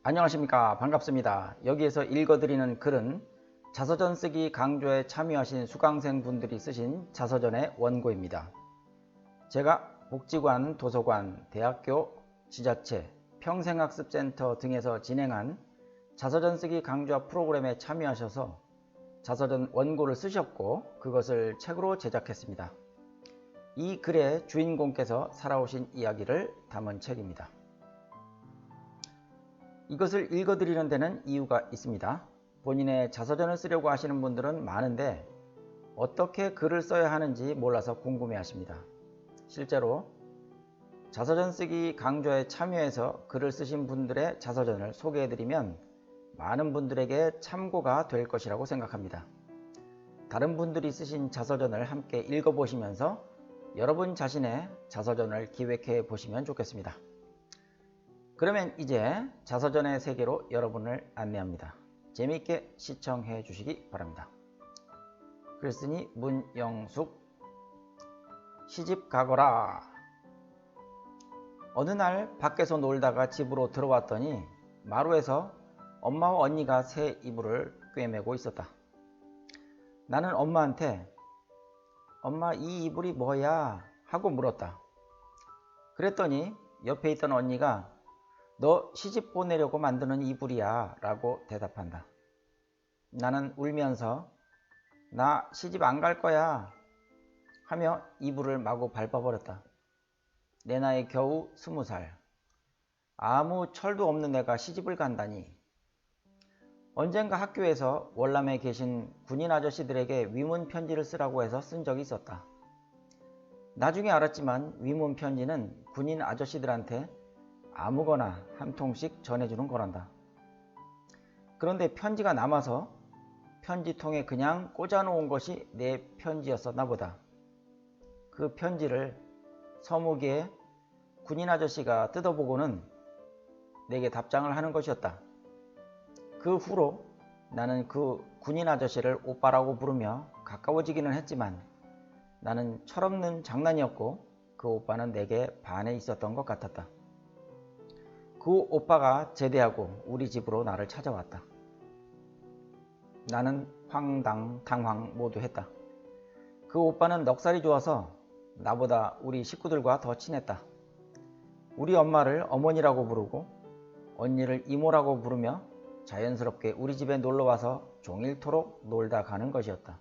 안녕하십니까. 반갑습니다. 여기에서 읽어드리는 글은 자서전 쓰기 강좌에 참여하신 수강생 분들이 쓰신 자서전의 원고입니다. 제가 복지관, 도서관, 대학교, 지자체, 평생학습센터 등에서 진행한 자서전 쓰기 강좌 프로그램에 참여하셔서 자서전 원고를 쓰셨고 그것을 책으로 제작했습니다. 이 글의 주인공께서 살아오신 이야기를 담은 책입니다. 이것을 읽어드리는 데는 이유가 있습니다. 본인의 자서전을 쓰려고 하시는 분들은 많은데 어떻게 글을 써야 하는지 몰라서 궁금해하십니다. 실제로 자서전 쓰기 강좌에 참여해서 글을 쓰신 분들의 자서전을 소개해드리면 많은 분들에게 참고가 될 것이라고 생각합니다. 다른 분들이 쓰신 자서전을 함께 읽어보시면서 여러분 자신의 자서전을 기획해 보시면 좋겠습니다. 그러면 이제 자서전의 세계로 여러분을 안내합니다. 재미있게 시청해 주시기 바랍니다. 글쓴이 문영숙. 시집 가거라. 어느 날 밖에서 놀다가 집으로 들어왔더니 마루에서 엄마와 언니가 새 이불을 꿰매고 있었다. 나는 엄마한테 엄마 이 이불이 뭐야? 하고 물었다. 그랬더니 옆에 있던 언니가 너 시집 보내려고 만드는 이불이야 라고 대답한다. 나는 울면서 나 시집 안 갈 거야 하며 이불을 마구 밟아버렸다. 내 나이 겨우 20살. 아무 철도 없는 내가 시집을 간다니. 언젠가 학교에서 월남에 계신 군인 아저씨들에게 위문 편지를 쓰라고 해서 쓴 적이 있었다. 나중에 알았지만 위문 편지는 군인 아저씨들한테 아무거나 한 통씩 전해주는 거란다. 그런데 편지가 남아서 편지통에 그냥 꽂아놓은 것이 내 편지였었나 보다. 그 편지를 서무기에 군인 아저씨가 뜯어보고는 내게 답장을 하는 것이었다. 그 후로 나는 그 군인 아저씨를 오빠라고 부르며 가까워지기는 했지만 나는 철없는 장난이었고 그 오빠는 내게 반해 있었던 것 같았다. 그 오빠가 제대하고 우리 집으로 나를 찾아왔다. 나는 황당, 당황 모두 했다. 그 오빠는 넉살이 좋아서 나보다 우리 식구들과 더 친했다. 우리 엄마를 어머니라고 부르고 언니를 이모라고 부르며 자연스럽게 우리 집에 놀러와서 종일토록 놀다 가는 것이었다.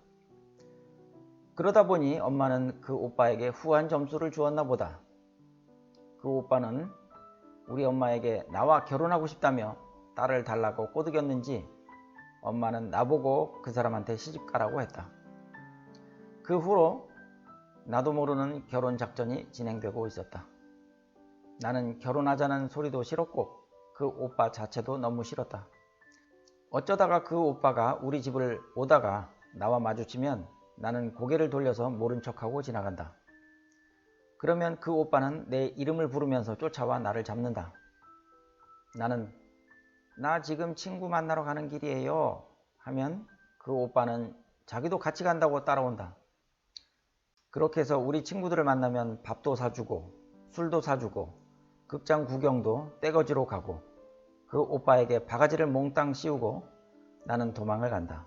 그러다 보니 엄마는 그 오빠에게 후한 점수를 주었나 보다. 그 오빠는 우리 엄마에게 나와 결혼하고 싶다며 딸을 달라고 꼬드겼는지 엄마는 나보고 그 사람한테 시집가라고 했다. 그 후로 나도 모르는 결혼 작전이 진행되고 있었다. 나는 결혼하자는 소리도 싫었고 그 오빠 자체도 너무 싫었다. 어쩌다가 그 오빠가 우리 집을 오다가 나와 마주치면 나는 고개를 돌려서 모른 척하고 지나간다. 그러면 그 오빠는 내 이름을 부르면서 쫓아와 나를 잡는다. 나는 나 지금 친구 만나러 가는 길이에요 하면 그 오빠는 자기도 같이 간다고 따라온다. 그렇게 해서 우리 친구들을 만나면 밥도 사주고 술도 사주고 극장 구경도 떼거지로 가고 그 오빠에게 바가지를 몽땅 씌우고 나는 도망을 간다.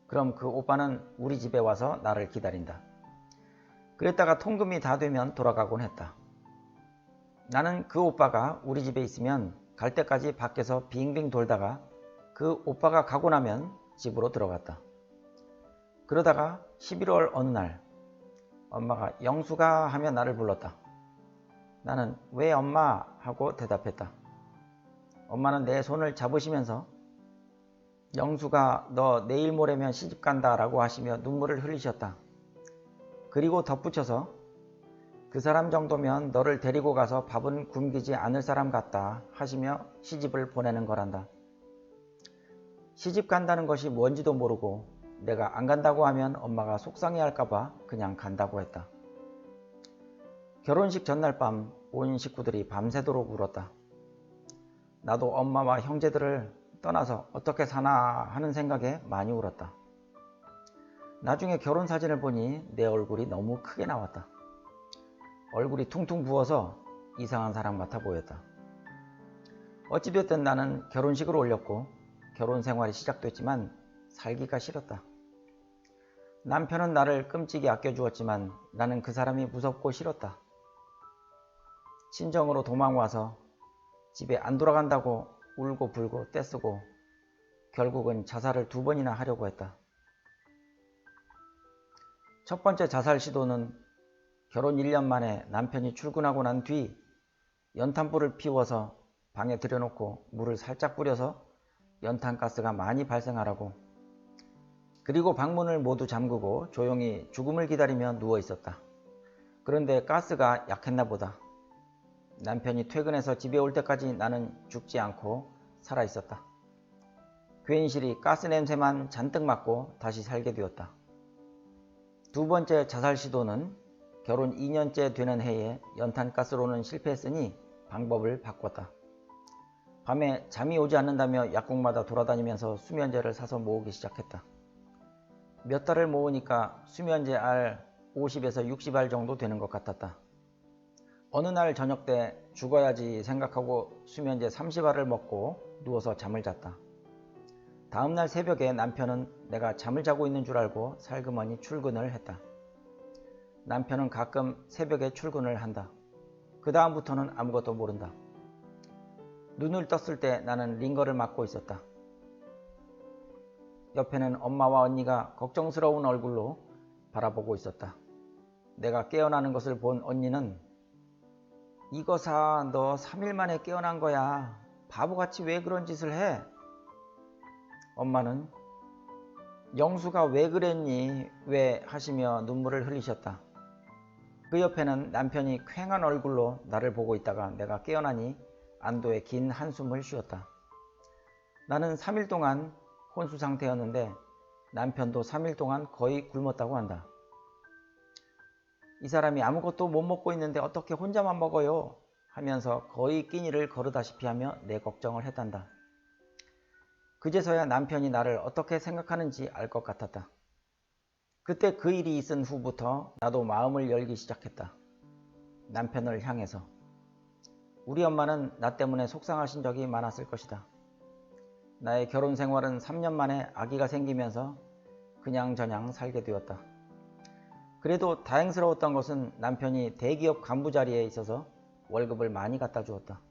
그럼 그 오빠는 우리 집에 와서 나를 기다린다. 그랬다가 통금이 다 되면 돌아가곤 했다. 나는 그 오빠가 우리 집에 있으면 갈 때까지 밖에서 빙빙 돌다가 그 오빠가 가고 나면 집으로 들어갔다. 그러다가 11월 어느 날 엄마가 영수가 하며 나를 불렀다. 나는 왜 엄마? 하고 대답했다. 엄마는 내 손을 잡으시면서 영수가 너 내일 모레면 시집 간다 라고 하시며 눈물을 흘리셨다. 그리고 덧붙여서 그 사람 정도면 너를 데리고 가서 밥은 굶기지 않을 사람 같다 하시며 시집을 보내는 거란다. 시집 간다는 것이 뭔지도 모르고 내가 안 간다고 하면 엄마가 속상해할까봐 그냥 간다고 했다. 결혼식 전날 밤 온 식구들이 밤새도록 울었다. 나도 엄마와 형제들을 떠나서 어떻게 사나 하는 생각에 많이 울었다. 나중에 결혼 사진을 보니 내 얼굴이 너무 크게 나왔다. 얼굴이 퉁퉁 부어서 이상한 사람 같아 보였다. 어찌됐든 나는 결혼식을 올렸고 결혼 생활이 시작됐지만 살기가 싫었다. 남편은 나를 끔찍이 아껴주었지만 나는 그 사람이 무섭고 싫었다. 친정으로 도망와서 집에 안 돌아간다고 울고 불고 떼쓰고 결국은 자살을 2번이나 하려고 했다. 첫 번째 자살 시도는 결혼 1년 만에 남편이 출근하고 난 뒤 연탄불을 피워서 방에 들여놓고 물을 살짝 뿌려서 연탄가스가 많이 발생하라고, 그리고 방문을 모두 잠그고 조용히 죽음을 기다리며 누워 있었다. 그런데 가스가 약했나 보다. 남편이 퇴근해서 집에 올 때까지 나는 죽지 않고 살아 있었다. 괜시리 가스 냄새만 잔뜩 맡고 다시 살게 되었다. 2번째 자살 시도는 결혼 2년째 되는 해에 연탄가스로는 실패했으니 방법을 바꿨다. 밤에 잠이 오지 않는다며 약국마다 돌아다니면서 수면제를 사서 모으기 시작했다. 몇 달을 모으니까 수면제 알 50에서 60알 정도 되는 것 같았다. 어느 날 저녁 때 죽어야지 생각하고 수면제 30알을 먹고 누워서 잠을 잤다. 다음날 새벽에 남편은 내가 잠을 자고 있는 줄 알고 살그머니 출근을 했다. 남편은 가끔 새벽에 출근을 한다. 그 다음부터는 아무것도 모른다. 눈을 떴을 때 나는 링거를 맞고 있었다. 옆에는 엄마와 언니가 걱정스러운 얼굴로 바라보고 있었다. 내가 깨어나는 것을 본 언니는 "이거사, 너 3일 만에 깨어난 거야. 바보같이 왜 그런 짓을 해?" 엄마는 "영수가 왜 그랬니? 왜?" 하시며 눈물을 흘리셨다. 그 옆에는 남편이 퀭한 얼굴로 나를 보고 있다가 내가 깨어나니 안도의 긴 한숨을 쉬었다. 나는 3일 동안 혼수 상태였는데 남편도 3일 동안 거의 굶었다고 한다. 이 사람이 아무것도 못 먹고 있는데 어떻게 혼자만 먹어요? 하면서 거의 끼니를 거르다시피 하며 내 걱정을 했단다. 그제서야 남편이 나를 어떻게 생각하는지 알 것 같았다. 그때 그 일이 있은 후부터 나도 마음을 열기 시작했다. 남편을 향해서. 우리 엄마는 나 때문에 속상하신 적이 많았을 것이다. 나의 결혼 생활은 3년 만에 아기가 생기면서 그냥저냥 살게 되었다. 그래도 다행스러웠던 것은 남편이 대기업 간부 자리에 있어서 월급을 많이 갖다 주었다.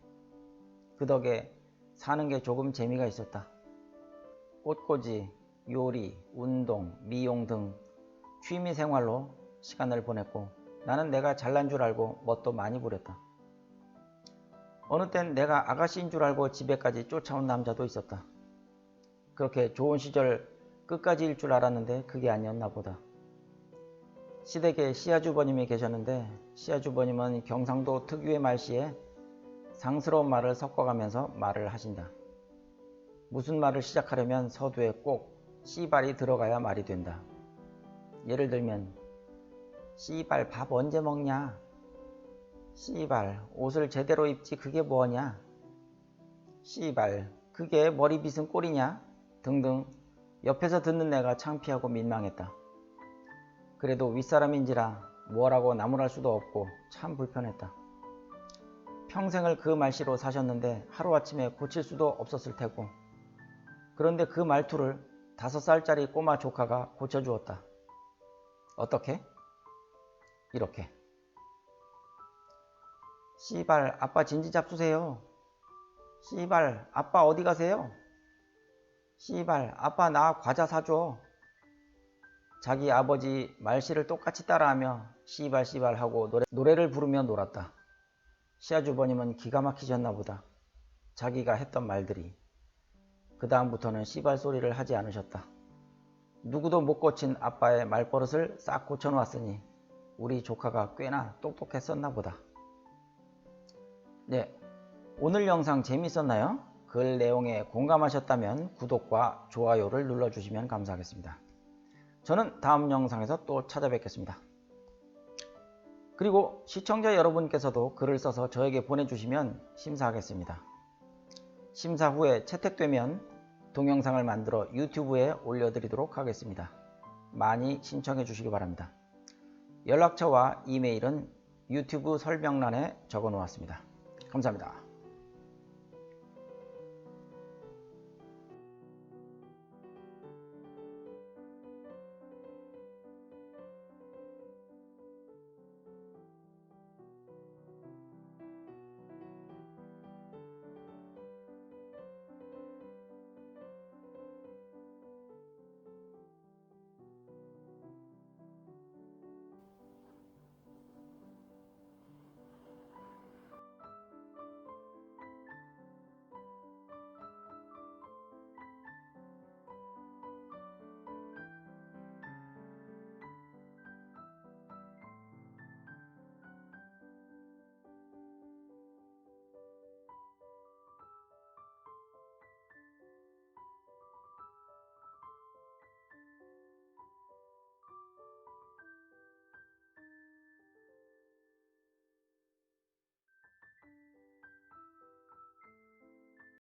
그 덕에 사는 게 조금 재미가 있었다. 꽃꽂이, 요리, 운동, 미용 등 취미 생활로 시간을 보냈고 나는 내가 잘난 줄 알고 멋도 많이 부렸다. 어느 땐 내가 아가씨인 줄 알고 집에까지 쫓아온 남자도 있었다. 그렇게 좋은 시절 끝까지일 줄 알았는데 그게 아니었나 보다. 시댁에 시아주버님이 계셨는데 시아주버님은 경상도 특유의 말씨에 상스러운 말을 섞어가면서 말을 하신다. 무슨 말을 시작하려면 서두에 꼭 씨발이 들어가야 말이 된다. 예를 들면 "씨발 밥 언제 먹냐? 씨발 옷을 제대로 입지 그게 뭐냐? 씨발 그게 머리빗은 꼴이냐?" 등등. 옆에서 듣는 내가 창피하고 민망했다. 그래도 윗사람인지라 뭐라고 나무랄 수도 없고 참 불편했다. 평생을 그 말씨로 사셨는데 하루아침에 고칠 수도 없었을 테고, 그런데 그 말투를 5살짜리 꼬마 조카가 고쳐주었다. 어떻게? 이렇게. "씨발 아빠 진지 잡수세요. 씨발 아빠 어디 가세요? 씨발 아빠 나 과자 사줘." 자기 아버지 말씨를 똑같이 따라하며 씨발 씨발 하고 노래를 부르며 놀았다. 시아주버님은 기가 막히셨나 보다. 자기가 했던 말들이. 그 다음부터는 씨발 소리를 하지 않으셨다. 누구도 못 고친 아빠의 말버릇을 싹 고쳐놓았으니 우리 조카가 꽤나 똑똑했었나 보다. 네, 오늘 영상 재밌었나요? 글 내용에 공감하셨다면 구독과 좋아요를 눌러주시면 감사하겠습니다. 저는 다음 영상에서 또 찾아뵙겠습니다. 그리고 시청자 여러분께서도 글을 써서 저에게 보내주시면 심사하겠습니다. 심사 후에 채택되면 동영상을 만들어 유튜브에 올려드리도록 하겠습니다. 많이 신청해 주시기 바랍니다. 연락처와 이메일은 유튜브 설명란에 적어 놓았습니다. 감사합니다.